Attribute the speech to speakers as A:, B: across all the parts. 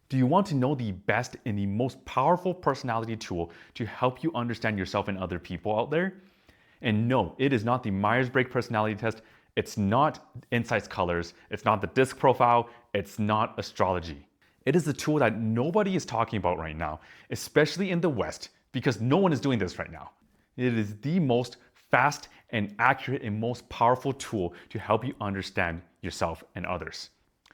A: Do you want to know the best and the most powerful personality tool to help you understand yourself and other people out there? And no, it is not the Myers-Briggs personality test. It's not Insight's colors. It's not the disc profile. It's not astrology. It is a tool that nobody is talking about right now, especially in the West, because no one is doing this right now. It is the most fast and accurate and most powerful tool to help you understand yourself and others.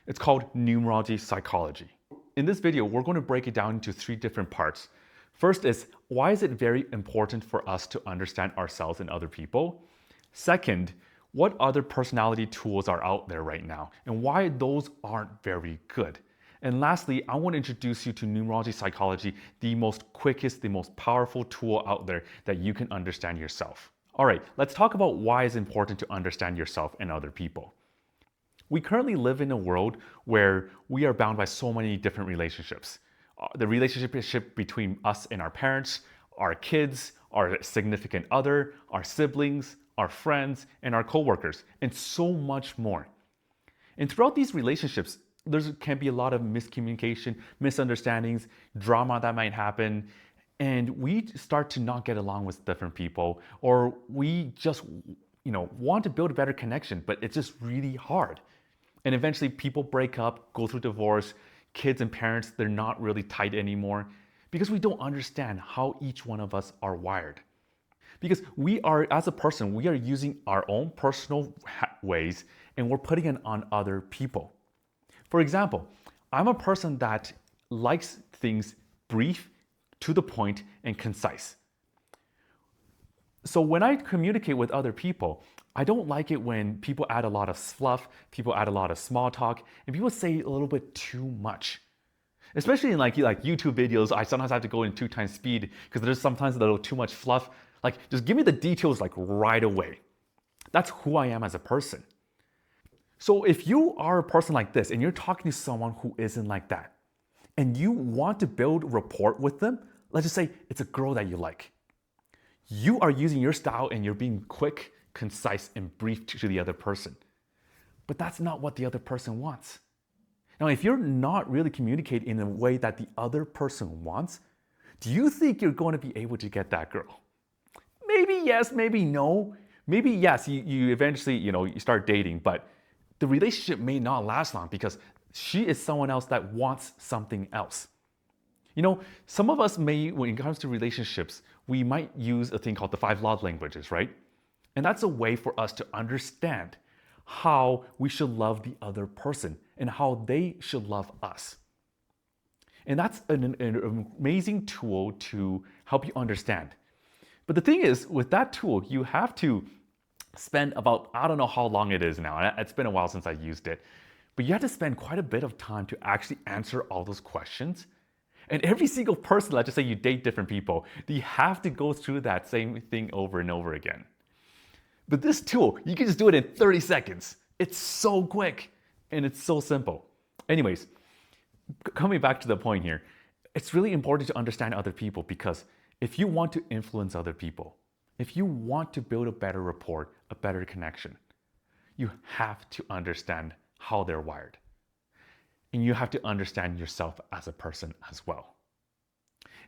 A: It's called Numerology Psychology. In this video, we're going to break it down into 3 different parts. First is, why is it very important for us to understand ourselves and other people? Second, what other personality tools are out there right now and why those aren't very good? And lastly, I want to introduce you to Numerology Psychology, the most quickest, the most powerful tool out there that you can understand yourself. All right, let's talk about why it's important to understand yourself and other people. We currently live in a world where we are bound by so many different relationships. The relationship between us and our parents, our kids, our significant other, our siblings, our friends, and our coworkers, and so much more. And throughout these relationships, there can be a lot of miscommunication, misunderstandings, drama that might happen, and we start to not get along with different people, or we just want to build a better connection, but it's just really hard. And eventually people break up, go through divorce, kids and parents, they're not really tight anymore because we don't understand how each one of us are wired. Because we are, as a person, we are using our own personal ways and we're putting it on other people. For example, I'm a person that likes things brief, to the point, and concise. So when I communicate with other people, I don't like it when people add a lot of fluff, people add a lot of small talk, and people say a little bit too much. Especially in like YouTube videos, I sometimes have to go in 2 times speed because there's sometimes a little too much fluff. Like, just give me the details like right away. That's who I am as a person. So if you are a person like this and you're talking to someone who isn't like that, and you want to build rapport with them, let's just say it's a girl that you like. You are using your style and you're being quick, concise, and brief to the other person. But that's not what the other person wants. Now, if you're not really communicating in a way that the other person wants, do you think you're going to be able to get that girl? Maybe yes, maybe no. Maybe yes, you eventually, you start dating, but the relationship may not last long because she is someone else that wants something else. Some of us may, when it comes to relationships, we might use a thing called the 5 love languages, right? And that's a way for us to understand how we should love the other person and how they should love us. And that's an amazing tool to help you understand. But the thing is, with that tool, you have to spend about, I don't know how long it is now. It's been a while since I used it. But you have to spend quite a bit of time to actually answer all those questions. And every single person, let's just say you date different people, you have to go through that same thing over and over again. But this tool, you can just do it in 30 seconds. It's so quick and it's so simple. Anyways, coming back to the point here, it's really important to understand other people because if you want to influence other people, if you want to build a better rapport, a better connection, you have to understand how they're wired. And you have to understand yourself as a person as well.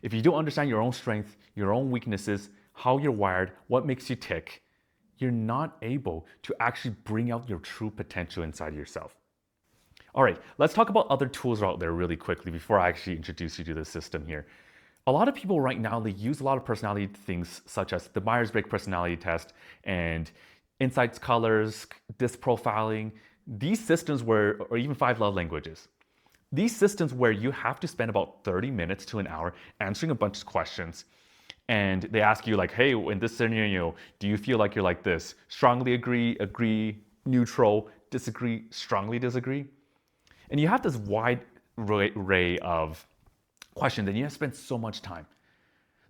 A: If you don't understand your own strengths, your own weaknesses, how you're wired, what makes you tick, you're not able to actually bring out your true potential inside yourself. All right, let's talk about other tools out there really quickly before I actually introduce you to the system here. A lot of people right now, they use a lot of personality things such as the Myers-Briggs personality test and Insight's colors, disc profiling, these systems or even 5 love languages. These systems where you have to spend about 30 minutes to an hour answering a bunch of questions. And they ask you like, hey, in this scenario, do you feel like you're like this? Strongly agree, neutral, disagree, strongly disagree. And you have this wide array of questions and you have to spend so much time.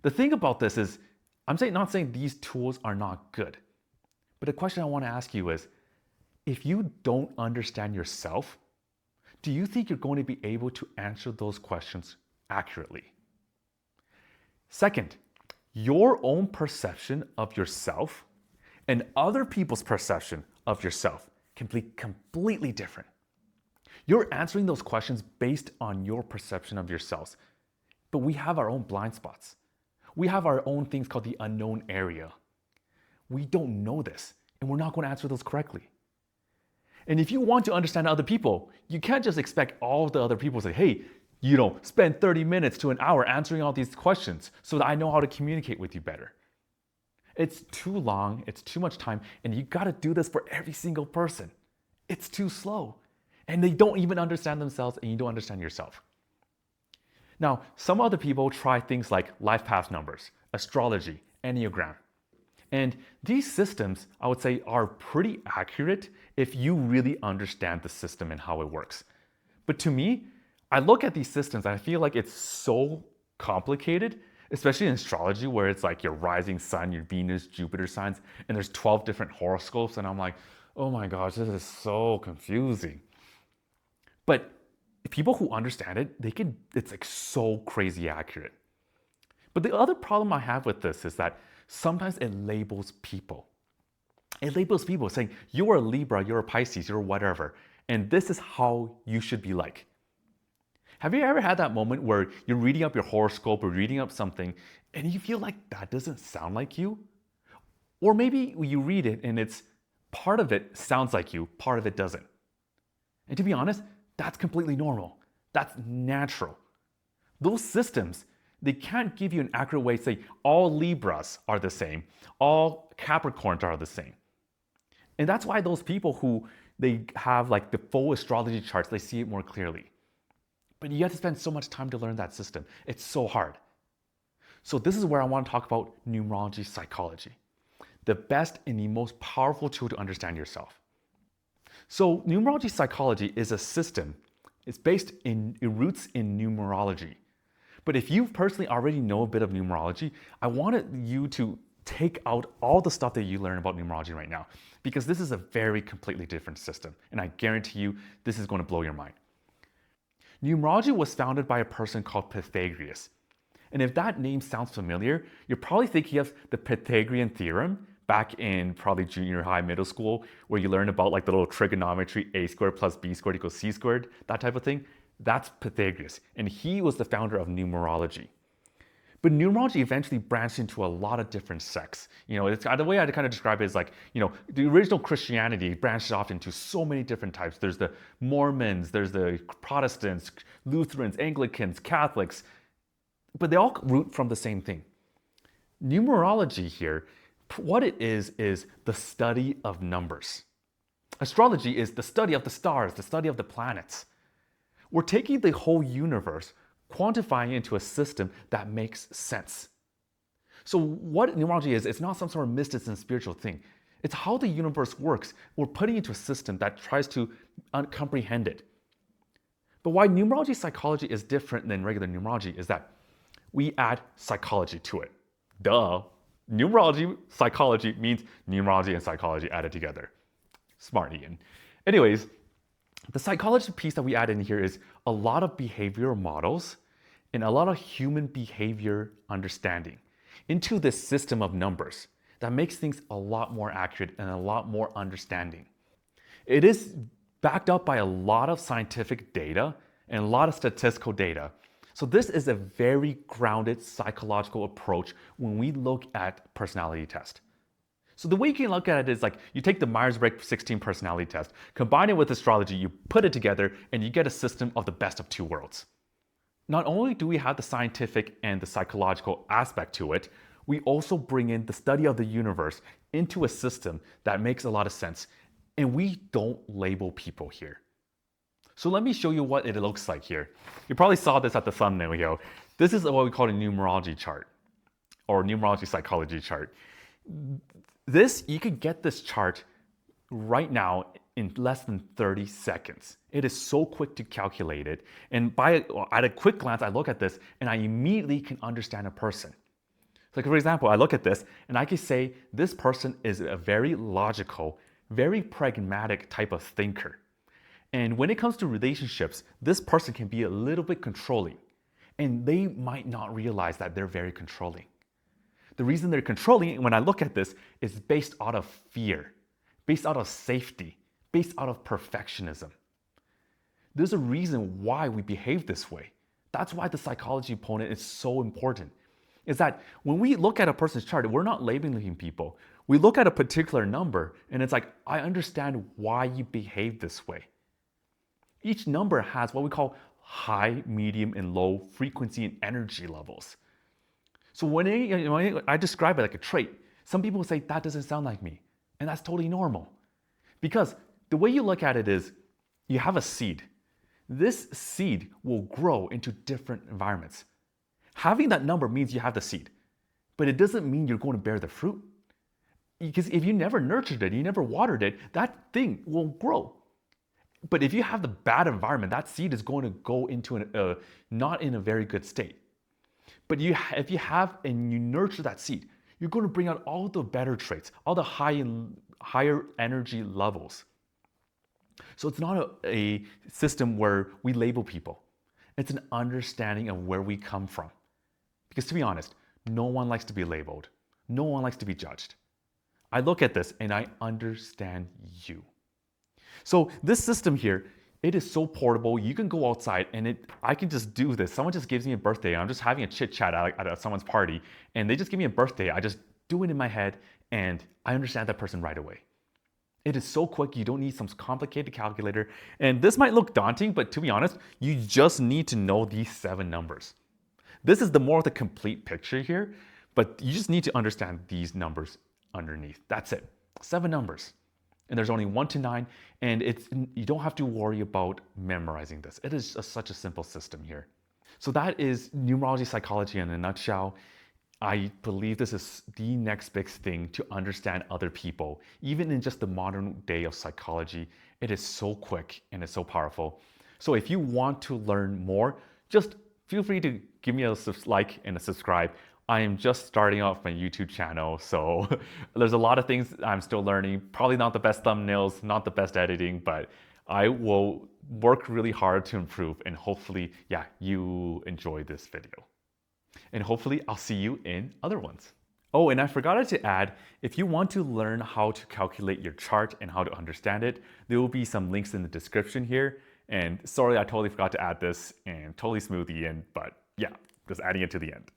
A: The thing about this is, not saying these tools are not good. But the question I want to ask you is, if you don't understand yourself, do you think you're going to be able to answer those questions accurately? Second, your own perception of yourself and other people's perception of yourself can be completely different. You're answering those questions based on your perception of yourselves. But we have our own blind spots. We have our own things called the unknown area. We don't know this, and we're not going to answer those correctly. And if you want to understand other people, you can't just expect all the other people to say, hey, spend 30 minutes to an hour answering all these questions so that I know how to communicate with you better. It's too long, it's too much time, and you gotta do this for every single person. It's too slow. And they don't even understand themselves, and you don't understand yourself. Now, some other people try things like life path numbers, astrology, Enneagram. And these systems, I would say, are pretty accurate if you really understand the system and how it works. But to me, I look at these systems and I feel like it's so complicated, especially in astrology where it's like your rising sun, your Venus, Jupiter signs, and there's 12 different horoscopes. And I'm like, oh my gosh, this is so confusing. But people who understand it, it's like so crazy accurate. But the other problem I have with this is that sometimes it labels people. It labels people saying, you're a Libra, you're a Pisces, you're whatever, and this is how you should be like. Have you ever had that moment where you're reading up your horoscope or reading up something and you feel like that doesn't sound like you? Or maybe you read it and it's part of it sounds like you, part of it doesn't. And to be honest, that's completely normal. That's natural. Those systems, they can't give you an accurate way to say all Libras are the same, all Capricorns are the same. And that's why those people who they have like the full astrology charts, they see it more clearly. But you have to spend so much time to learn that system. It's so hard. So this is where I want to talk about numerology psychology, the best and the most powerful tool to understand yourself. So numerology psychology is a system. It roots in numerology. But if you personally already know a bit of numerology, I wanted you to take out all the stuff that you learn about numerology right now, because this is a very completely different system. And I guarantee you, this is going to blow your mind. Numerology was founded by a person called Pythagoras. And if that name sounds familiar, you're probably thinking of the Pythagorean theorem back in probably junior high, middle school, where you learn about like the little trigonometry, a squared plus b squared equals c squared, that type of thing. That's Pythagoras, and he was the founder of numerology. But numerology eventually branched into a lot of different sects. The way I kind of describe it is like, the original Christianity branched off into so many different types. There's the Mormons, there's the Protestants, Lutherans, Anglicans, Catholics, but they all root from the same thing. Numerology here, what it is the study of numbers. Astrology is the study of the stars, the study of the planets. We're taking the whole universe, quantifying into a system that makes sense. So what numerology is, it's not some sort of mysticism spiritual thing. It's how the universe works. We're putting it into a system that tries to comprehend it. But why numerology psychology is different than regular numerology is that we add psychology to it. Duh. Numerology psychology means numerology and psychology added together. Smart, Ian. Anyways, the psychology piece that we add in here is a lot of behavioral models and a lot of human behavior understanding into this system of numbers that makes things a lot more accurate and a lot more understanding. It is backed up by a lot of scientific data and a lot of statistical data. So this is a very grounded psychological approach when we look at personality test. So the way you can look at it is like you take the Myers-Briggs 16 personality test, combine it with astrology, you put it together, and you get a system of the best of two worlds. Not only do we have the scientific and the psychological aspect to it, we also bring in the study of the universe into a system that makes a lot of sense. And we don't label people here. So let me show you what it looks like here. You probably saw this at the thumbnail here. This is what we call a numerology chart or numerology psychology chart. You could get this chart right now in less than 30 seconds. It is so quick to calculate it. And at a quick glance, I look at this and I immediately can understand a person. Like for example, I look at this and I can say this person is a very logical, very pragmatic type of thinker. And when it comes to relationships, this person can be a little bit controlling. And they might not realize that they're very controlling. The reason they're controlling, when I look at this, is based out of fear, based out of safety, based out of perfectionism. There's a reason why we behave this way. That's why the psychology component is so important. Is that when we look at a person's chart, we're not labeling people. We look at a particular number and it's like, I understand why you behave this way. Each number has what we call high, medium, and low frequency and energy levels. So when I describe it like a trait, some people say that doesn't sound like me. And that's totally normal. Because the way you look at it is you have a seed. This seed will grow into different environments. Having that number means you have the seed, but it doesn't mean you're going to bear the fruit. Because if you never nurtured it, you never watered it, that thing will grow. But if you have the bad environment, that seed is going to go into not in a very good state. But if you have and you nurture that seed, you're going to bring out all the better traits, all the higher energy levels. So it's not a system where we label people. It's an understanding of where we come from. Because to be honest, no one likes to be labeled. No one likes to be judged. I look at this and I understand you. So this system here, it is so portable. You can go outside and I can just do this. Someone just gives me a birthday. I'm just having a chit chat at someone's party and they just give me a birthday. I just do it in my head and I understand that person right away. It is so quick. You don't need some complicated calculator. And this might look daunting, but to be honest, you just need to know these 7 numbers. This is the more of the complete picture here, but you just need to understand these numbers underneath. That's it. 7 numbers. And there's only 1 to 9, and you don't have to worry about memorizing this. It is such a simple system here. So that is numerology psychology in a nutshell. I believe this is the next big thing to understand other people. Even in just the modern day of psychology, it is so quick and it's so powerful. So if you want to learn more, just feel free to give me a like and a subscribe. I am just starting off my YouTube channel, so there's a lot of things I'm still learning. Probably not the best thumbnails, not the best editing, but I will work really hard to improve and hopefully, you enjoy this video. And hopefully I'll see you in other ones. Oh, and I forgot to add, if you want to learn how to calculate your chart and how to understand it, there will be some links in the description here. And sorry, I totally forgot to add this and totally smooth the end, but just adding it to the end.